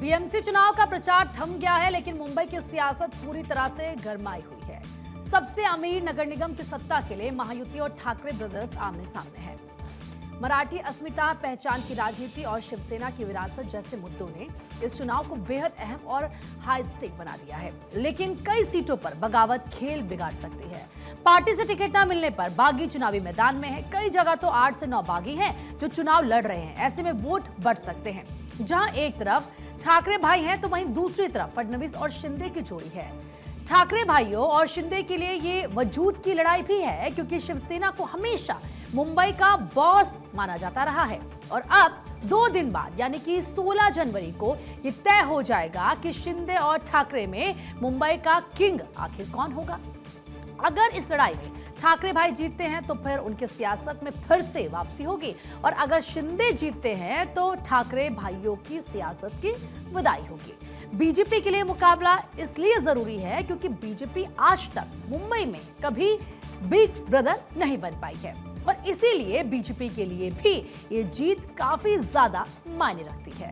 BMC चुनाव का प्रचार थम गया है, लेकिन मुंबई की सियासत पूरी तरह से गरमाई हुई है। सबसे अमीर नगर निगम की सत्ता के लिए महायुति और ठाकरे ब्रदर्स आमने सामने हैं। मराठी अस्मिता, पहचान की राजनीति और शिवसेना की विरासत जैसे मुद्दों ने इस चुनाव को बेहद अहम और हाई स्टेक बना दिया है। लेकिन कई सीटों पर बगावत खेल बिगाड़ सकती है। पार्टी से टिकट न मिलने पर बागी चुनावी मैदान में है। कई जगह तो 8 से 9 बागी हैं जो चुनाव लड़ रहे हैं। ऐसे में वोट बढ़ सकते हैं। जहां एक तरफ ठाकरे भाई हैं तो वहीं दूसरी तरफ फडणवीस और शिंदे की जोड़ी है। ठाकरे भाइयों और शिंदे के लिए ये वजूद की लड़ाई भी है, क्योंकि शिवसेना को हमेशा मुंबई का बॉस माना जाता रहा है। और अब 2 दिन बाद यानी कि 16 जनवरी को ये तय हो जाएगा कि शिंदे और ठाकरे में मुंबई का किंग आखिर कौन होगा। अगर इस लड़ाई में ठाकरे भाई जीतते हैं तो फिर उनकी सियासत में फिर से वापसी होगी, और अगर शिंदे जीतते हैं तो ठाकरे भाइयों की सियासत की विदाई होगी। बीजेपी के लिए मुकाबला इसलिए जरूरी है क्योंकि बीजेपी आज तक मुंबई में कभी बिग ब्रदर नहीं बन पाई है, और इसीलिए बीजेपी के लिए भी ये जीत काफी ज्यादा मायने रखती है।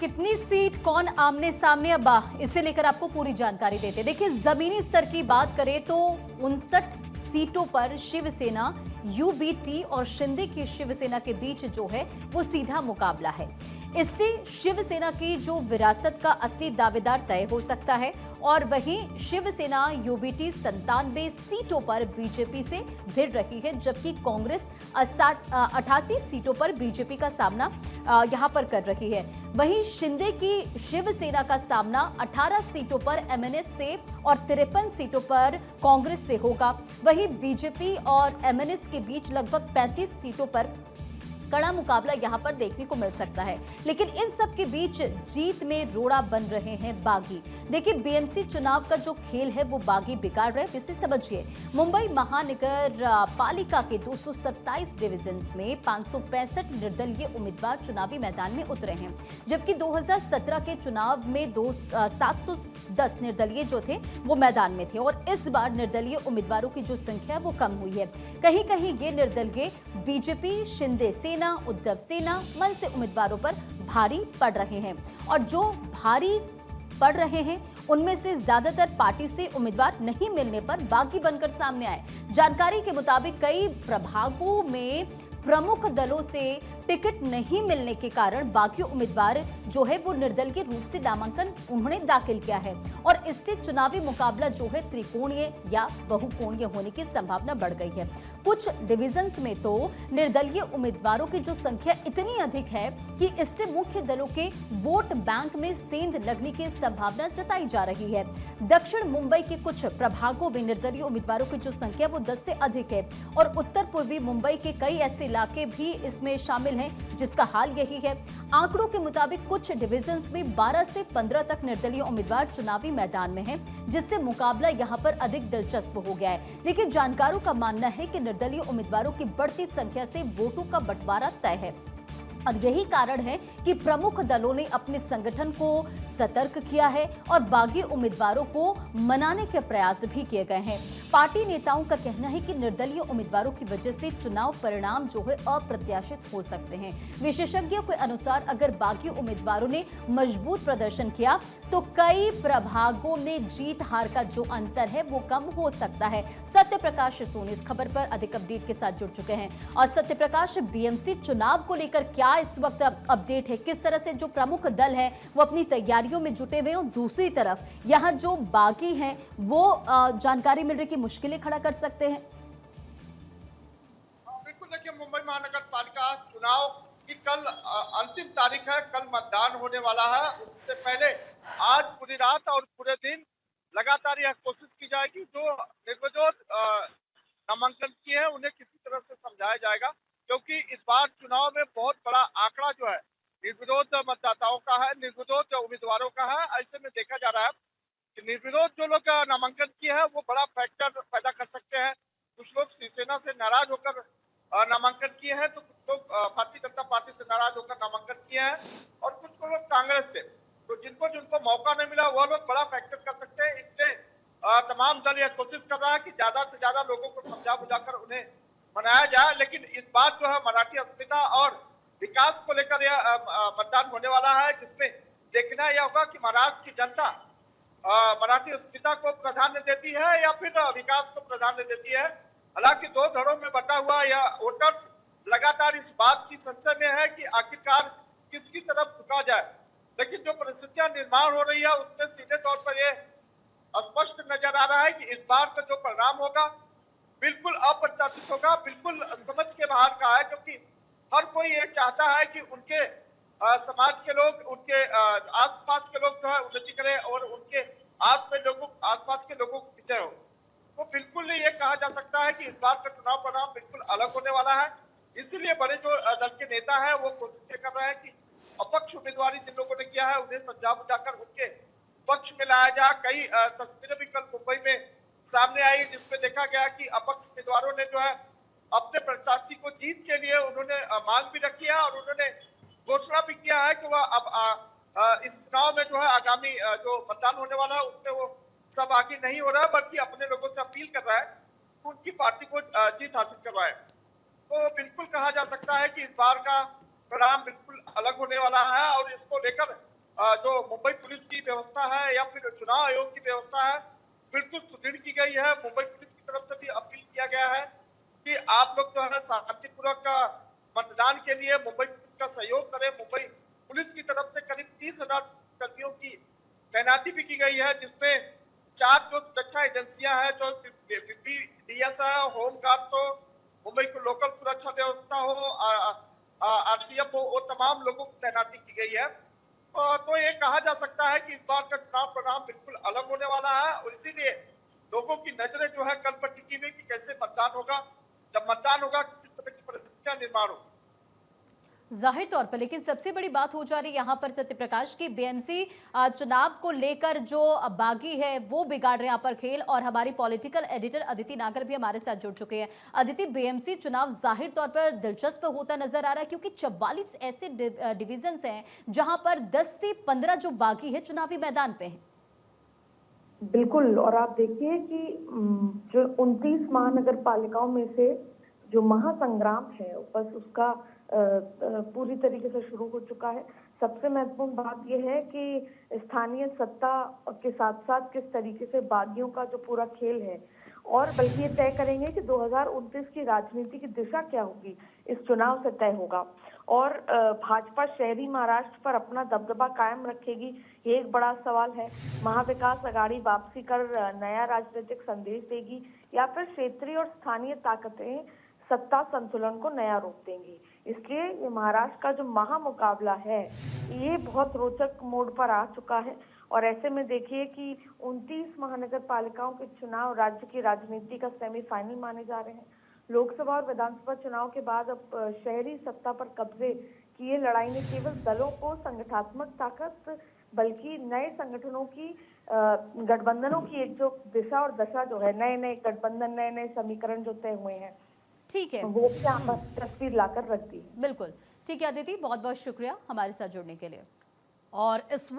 कितनी सीट, कौन आमने सामने, अब इसे लेकर आपको पूरी जानकारी देते हैं। देखिए, जमीनी स्तर की बात करें तो 59 सीटों पर शिवसेना, यूबीटी और शिंदे की शिवसेना के बीच जो है वो सीधा मुकाबला है। इससे शिवसेना की जो विरासत का असली दावेदार तय हो सकता है, और वहीं शिवसेना यूबीटी 97 सीटों पर बीजेपी से भिड़ रही है, जबकि कांग्रेस 88 सीटों पर बीजेपी का सामना यहां पर कर रही है। वहीं शिंदे की शिवसेना का सामना 18 सीटों पर एमएनएस से और 53 सीटों पर कांग्रेस से होगा। वहीं बीजेपी और एमएनएस के बीच लगभग 35 सीटों पर कड़ा मुकाबला यहां पर देखने को मिल सकता है। लेकिन इन सब के बीच जीत में रोड़ा बन रहे हैं बागी। देखिए, बीएमसी चुनाव का जो खेल है वो बागी बिगाड़ रहे हैं। इसे समझिए, मुंबई महानगर पालिका के 227 डिविजन्स में 565 निर्दलीय उम्मीदवार चुनावी मैदान में उतरे हैं, जबकि 2017 के चुनाव में 710 निर्दलीय जो थे वो मैदान में थे, और इस बार निर्दलीय उम्मीदवारों की जो संख्या वो कम हुई है। कहीं कहीं ये निर्दलीय बीजेपी, शिंदे सेना, उद्धव सेना, मन से उम्मीदवारों पर भारी पड़ रहे हैं, और जो भारी पड़ रहे हैं उनमें से ज्यादातर पार्टी से उम्मीदवार नहीं मिलने पर बागी बनकर सामने आए। जानकारी के मुताबिक कई प्रभागों में प्रमुख दलों से टिकट नहीं मिलने के कारण बागी उम्मीदवार जो है वो निर्दलीय रूप से नामांकन उन्होंने दाखिल किया है, और इससे चुनावी मुकाबला जो है त्रिकोणीय या बहुकोणीय होने की संभावना बढ़ गई है। कुछ डिविजन्स में तो निर्दलीय उम्मीदवारों की जो संख्या इतनी अधिक है कि इससे मुख्य दलों के वोट बैंक में सेंध लगने की संभावना जताई जा रही है। दक्षिण मुंबई के कुछ प्रभागों में निर्दलीय उम्मीदवारों की जो संख्या वो 10 से अधिक है, और उत्तर पूर्वी मुंबई के कई ऐसे इलाके भी इसमें शामिल हैं, जिसका हाल यही है। आंकड़ों के मुताबिक कुछ डिविजन्स में 12 से 15 तक निर्दलीय उम्मीदवार चुनावी मैदान में हैं, जिससे मुकाबला यहां पर अधिक दिलचस्प हो गया है। लेकिन जानकारों का मानना है कि निर्दलीय उम्मीदवारों की बढ़ती संख्या से वोटों का बंटवारा तय है, और यही कारण है कि प्रमुख दलों ने अपने संगठन को सतर्क किया है और बागी उम्मीदवारों को मनाने के प्रयास भी किए गए हैं। पार्टी नेताओं का कहना है कि निर्दलीय उम्मीदवारों की वजह से चुनाव परिणाम जो है अप्रत्याशित हो सकते हैं। विशेषज्ञों के अनुसार अगर बागी उम्मीदवारों ने मजबूत प्रदर्शन किया तो कई प्रभागों में जीत हार का जो अंतर है वो कम हो सकता है। सत्य प्रकाश सोनी इस खबर पर अधिक अपडेट के साथ जुड़ चुके हैं। और सत्य प्रकाश, बीएमसी चुनाव को लेकर क्या इस वक्त अपडेट है? किस तरह से जो प्रमुख दल है वो अपनी तैयारियों में जुटे हुए हैं, और दूसरी तरफ यहाँ जो बागी हैं वो जानकारी मिल रही कि मुश्किलें खड़ा कर सकते हैं? बिल्कुल, देखिए, मुंबई महानगर पालिका चुनाव की कल अंतिम तारीख है। कल मतदान होने वाला है। उससे पहले आज पूरी रात और पूरे दिन लगातार यह कोशिश की जाएगी जो निर्विरोध नामांकन किए हैं उन्हें किसी तरह से समझाया जाएगा, क्योंकि इस बार चुनाव में बहुत बड़ा आंकड़ा जो है निर्विरोध मतदाताओं का है, निर्विरोध उम्मीदवारों का है। ऐसे में देखा जा रहा है कि निर्विरोध जो लोग नामांकन किए हैं वो बड़ा फैक्टर पैदा कर सकते हैं। कुछ लोग शिवसेना से नाराज होकर नामांकन किए हैं, तो कुछ लोग भारतीय जनता पार्टी से नाराज होकर नामांकन किए हैं, और कुछ लोग कांग्रेस से। तो जिनको जिनको मौका नहीं मिला वह लोग बड़ा फैक्टर कर सकते हैं। इसलिए तमाम दल यह कोशिश कर रहा है कि ज्यादा से ज्यादा लोगों को समझा बुझाकर उन्हें बनाया जाए। लेकिन इस बात जो है मराठी अस्मिता और विकास को लेकर भव्य मतदान होने वाला है, जिसमें देखना यह होगा कि महाराष्ट्र की जनता मराठी अस्मिता को प्राधान्य देती है या फिर विकास को प्राधान्य देती है। हालांकि दो धड़ों में बटा हुआ यह वोटर्स लगातार इस बात की संशय में है कि आखिरकार किसकी तरफ झुका जाए, लेकिन जो परिस्थितियां निर्माण हो रही है उसमें सीधे तौर पर यह स्पष्ट नजर आ रहा है कि इस बार का जो परिणाम होगा बिल्कुल अप्रत्याशित होगा, बिल्कुल समझ के बाहर का है, क्योंकि हर कोई ये चाहता है कि उनके समाज के लोग, उनके आसपास के लोग जो है उन्नति करें और उनके आसपास के लोगों को विजय हो। तो बिल्कुल ये कहा जा सकता है कि इस बार का चुनाव परिणाम बिल्कुल अलग होने वाला है। इसीलिए बड़े जो दल के नेता है वो कोशिश कर रहे हैं कि अपक्ष उम्मीदवारी जिन लोगों ने किया है उन्हें समझा बुझाकर उनके पक्ष में लाया जाए। कई तस्वीरें भी कल मुंबई में सामने आई जिसमें देखा गया कि अपक्ष उम्मीदवारों ने जो है अपने प्रत्याशी को जीत के लिए उन्होंने मांग भी रखी है और उन्होंने घोषणा भी किया है कि वह अब इस चुनाव में जो है आगामी जो मतदान होने वाला है उसमें वो सहभागी नहीं हो रहा है, बल्कि अपने लोगों से अपील कर रहा है कि उनकी पार्टी को जीत हासिल करवाए। तो बिल्कुल कहा जा सकता है कि इस बार का परिणाम बिल्कुल अलग होने वाला है और इसको लेकर जो मुंबई पुलिस की व्यवस्था है या फिर चुनाव आयोग की व्यवस्था है बिल्कुल सुदृढ़ की गई है। मुंबई पुलिस की तरफ से भी अपील किया गया है कि आप लोग जो है शांतिपूर्वक मतदान के लिए मुंबई पुलिस का सहयोग करें। मुंबई पुलिस की तरफ से करीब 30,000 कर्मियों की तैनाती भी की गई है, जिसमें 4 जो सुरक्षा एजेंसियां हैं, जो डीएस है, होम गार्ड हो, मुंबई को लोकल सुरक्षा व्यवस्था हो, आरसीएफ हो, वो तमाम लोगों की तैनाती की गई है। तो ये कहा जा सकता है कि इस बार का चुनाव परिणाम बिल्कुल अलग होने वाला है और इसीलिए लोगों की नजरें जो है कल पर टिकी हुई कि कैसे मतदान होगा, जब मतदान होगा किस तरह की परिस्थितियां निर्माण होगी। जाहिर तौर पर, लेकिन सबसे बड़ी बात हो जा रही है यहाँ पर सत्य प्रकाश की बीएमसी चुनाव को लेकर जो बागी है वो बिगाड़ रहे हैं यहाँ पर खेल। और हमारी पॉलिटिकल एडिटर अदिति नागर भी हमारे साथ जुड़ चुके हैं। अदिति, बीएमसी चुनाव जाहिर तौर पर दिलचस्प होता नजर आ रहा है क्योंकि 44 ऐसे डिविजन्स हैं जहां पर 10 से 15 जो बागी है चुनावी मैदान पे हैं। बिल्कुल, और आप देखिए कि जो 29 महानगर पालिकाओं में से जो महासंग्राम है बस उसका पूरी तरीके से शुरू हो चुका है। सबसे महत्वपूर्ण बात यह है कि स्थानीय सत्ता के साथ साथ किस तरीके से बागियों का जो पूरा खेल है और बल्कि ये तय करेंगे कि 2029 की राजनीति की दिशा क्या होगी, इस चुनाव से तय होगा। और भाजपा शहरी महाराष्ट्र पर अपना दबदबा कायम रखेगी, ये एक बड़ा सवाल है। महाविकास आघाड़ी वापसी कर नया राजनीतिक संदेश देगी या फिर क्षेत्रीय और स्थानीय ताकतें सत्ता संतुलन को नया रूप देंगी। इसलिए ये महाराष्ट्र का जो महामुकाबला है ये बहुत रोचक मोड़ पर आ चुका है। और ऐसे में देखिए कि 29 महानगर पालिकाओं के चुनाव राज्य की राजनीति का सेमीफाइनल माने जा रहे हैं। लोकसभा और विधानसभा चुनाव के बाद अब शहरी सत्ता पर कब्जे की ये लड़ाई ने केवल दलों को संगठनात्मक ताकत बल्कि नए संगठनों की गठबंधनों की एक जो दिशा और दशा जो है, नए नए गठबंधन, नए नए समीकरण जो तय हुए हैं, ठीक है, वो क्या तस्वीर लाकर रख दी है। बिल्कुल ठीक है अदिति, बहुत बहुत शुक्रिया हमारे साथ जुड़ने के लिए। और इस